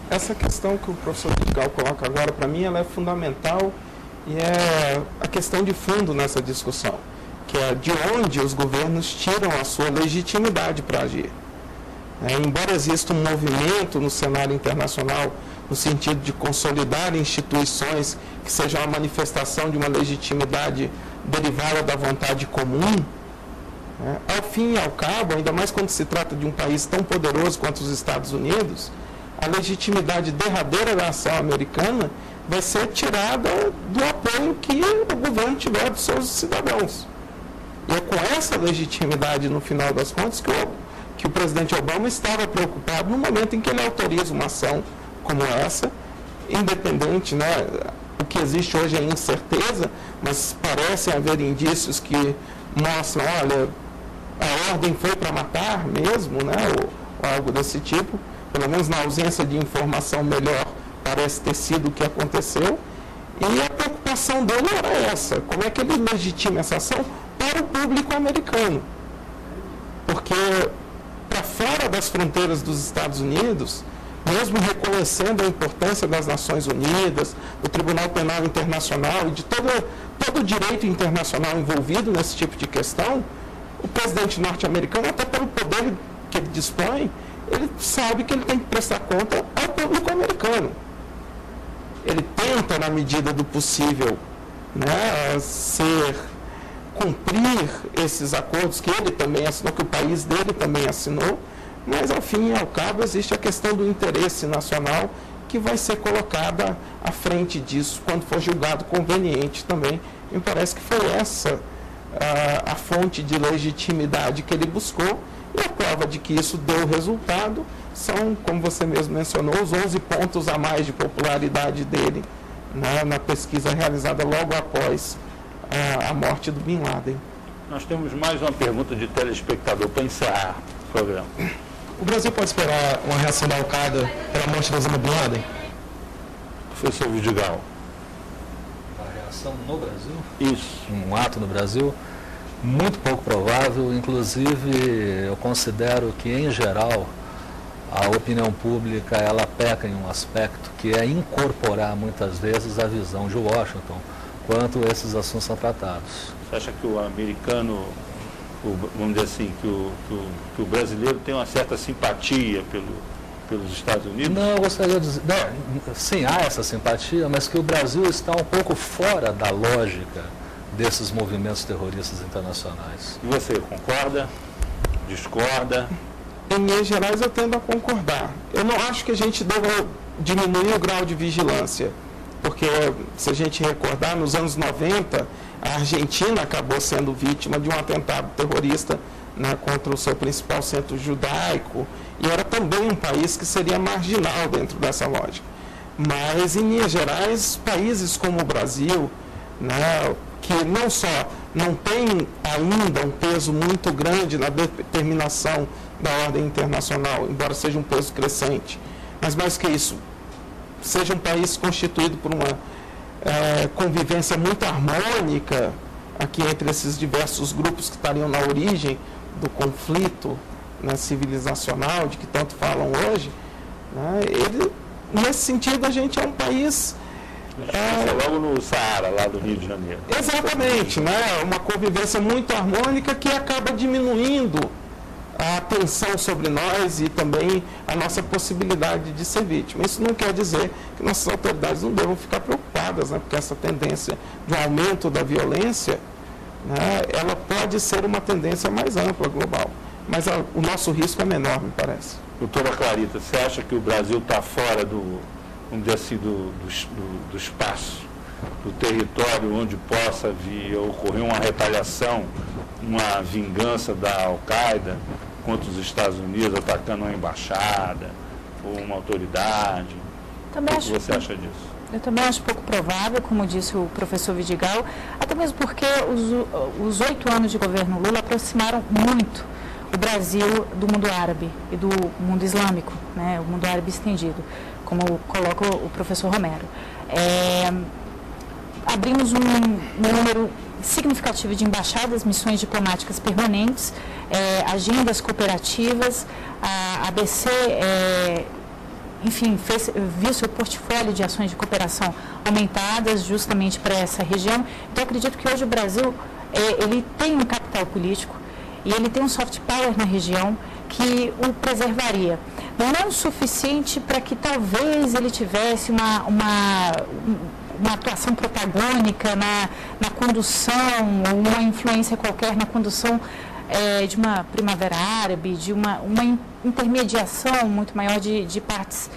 Essa questão que o professor Vidigal coloca agora, para mim, ela é fundamental e é a questão de fundo nessa discussão, que é de onde os governos tiram a sua legitimidade para agir. Embora exista um movimento no cenário internacional no sentido de consolidar instituições que sejam a manifestação de uma legitimidade derivada da vontade comum, ao fim e ao cabo, ainda mais quando se trata de um país tão poderoso quanto os Estados Unidos, a legitimidade derradeira da ação americana vai ser tirada do apoio que o governo tiver dos seus cidadãos. E é com essa legitimidade, no final das contas, que o presidente Obama estava preocupado no momento em que ele autoriza uma ação como essa, independente, o que existe hoje é incerteza, mas parecem haver indícios que mostram, olha, a ordem foi para matar mesmo, ou algo desse tipo, pelo menos na ausência de informação melhor, parece ter sido o que aconteceu, e a preocupação dele era essa, como é que ele legitima essa ação para o público americano, porque para fora das fronteiras dos Estados Unidos, mesmo reconhecendo a importância das Nações Unidas, do Tribunal Penal Internacional e de todo o direito internacional envolvido nesse tipo de questão, o presidente norte-americano, até pelo poder que ele dispõe, ele sabe que ele tem que prestar conta ao público americano. Ele tenta, na medida do possível, cumprir esses acordos que ele também assinou, que o país dele também assinou, mas, ao fim e ao cabo, existe a questão do interesse nacional que vai ser colocada à frente disso quando for julgado conveniente também. Me parece que foi essa a fonte de legitimidade que ele buscou, e a prova de que isso deu resultado são, como você mesmo mencionou, os 11 pontos a mais de popularidade dele na pesquisa realizada logo após a morte do Bin Laden. Nós temos mais uma pergunta de telespectador para encerrar o programa. O Brasil pode esperar uma reação da Al-Qaeda pela morte da Osama Bin Laden? Professor Vidigal. Uma reação no Brasil? Isso. Um ato no Brasil? Muito pouco provável. Inclusive, eu considero que, em geral, a opinião pública ela peca em um aspecto que é incorporar, muitas vezes, a visão de Washington quanto esses assuntos são tratados. Você acha que o americano, vamos dizer assim, que o brasileiro tem uma certa simpatia pelos Estados Unidos? Não, eu gostaria de dizer, sim, há essa simpatia, mas que o Brasil está um pouco fora da lógica desses movimentos terroristas internacionais. E você, concorda? Discorda? Em linhas gerais, eu tendo a concordar. Eu não acho que a gente deva diminuir o grau de vigilância, porque, se a gente recordar, nos anos 90, a Argentina acabou sendo vítima de um atentado terrorista contra o seu principal centro judaico, e era também um país que seria marginal dentro dessa lógica. Mas, em linhas gerais, países como o Brasil, que não só não tem ainda um peso muito grande na determinação da ordem internacional, embora seja um peso crescente, mas mais que isso, seja um país constituído por uma convivência muito harmônica aqui entre esses diversos grupos que estariam na origem do conflito civilizacional, de que tanto falam hoje, nesse sentido, a gente é um país... logo no Saara, lá do Rio de Janeiro. Exatamente, uma convivência muito harmônica que acaba diminuindo a tensão sobre nós e também a nossa possibilidade de ser vítima. Isso não quer dizer que nossas autoridades não devam ficar preocupadas, porque essa tendência de um aumento da violência, ela pode ser uma tendência mais ampla, global. Mas o nosso risco é menor, me parece. Doutora Clarita, você acha que o Brasil está fora vamos dizer assim, do espaço, do território onde possa vir a ocorrer uma retaliação, uma vingança da Al-Qaeda contra os Estados Unidos, atacando uma embaixada ou uma autoridade? O que você acha disso? Eu também acho pouco provável, como disse o professor Vidigal, até mesmo porque os 8 anos de governo Lula aproximaram muito o Brasil do mundo árabe e do mundo islâmico, o mundo árabe estendido, como coloca o professor Romero. Abrimos um número significativo de embaixadas, missões diplomáticas permanentes, agendas cooperativas. A ABC enfim, viu seu portfólio de ações de cooperação aumentadas justamente para essa região. Então, acredito que hoje o Brasil ele tem um capital político e ele tem um soft power na região que o preservaria. Não o suficiente para que talvez ele tivesse uma atuação protagônica na condução, uma influência qualquer na condução de uma primavera árabe, de uma intermediação muito maior de partes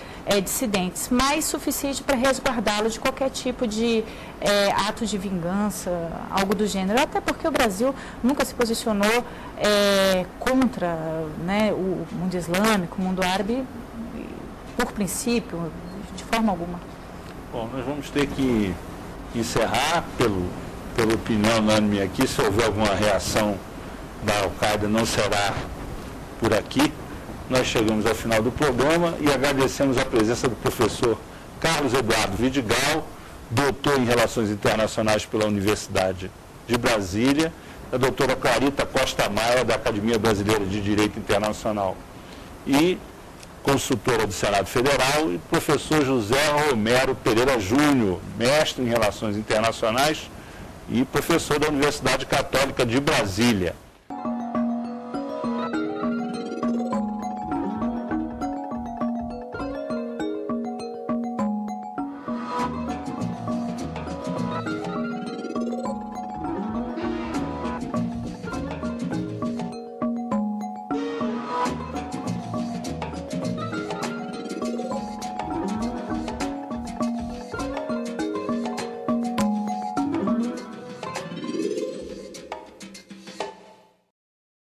dissidentes, mas suficiente para resguardá-lo de qualquer tipo de ato de vingança, algo do gênero, até porque o Brasil nunca se posicionou contra, né, o mundo islâmico, o mundo árabe, por princípio, de forma alguma. Bom, nós vamos ter que encerrar pela opinião unânime aqui. Se houver alguma reação da Al-Qaeda, não será por aqui. Nós chegamos ao final do programa e agradecemos a presença do professor Carlos Eduardo Vidigal, doutor em Relações Internacionais pela Universidade de Brasília, a doutora Clarita Costa Maia, da Academia Brasileira de Direito Internacional e consultora do Senado Federal, e professor José Romero Pereira Júnior, mestre em Relações Internacionais e professor da Universidade Católica de Brasília.